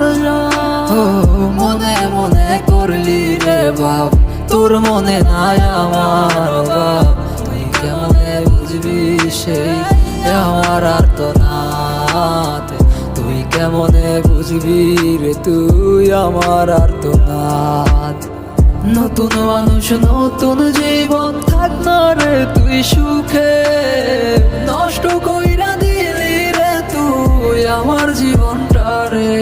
আমার জান। ও মনে মনে করলি রে বাপ, তোর মনে নাই আমার বাপ। তুই কেমনে বুঝবি সেই আমার আর্তনাদ, তুই কেমনে বুঝবি রে তুই আমার আর্তনাদ। নতুন মানুষ নতুন জীবন, থাক না রে তুই সুখে, নষ্ট কইরা দিলি রে তুই আমার জীবনটা রে।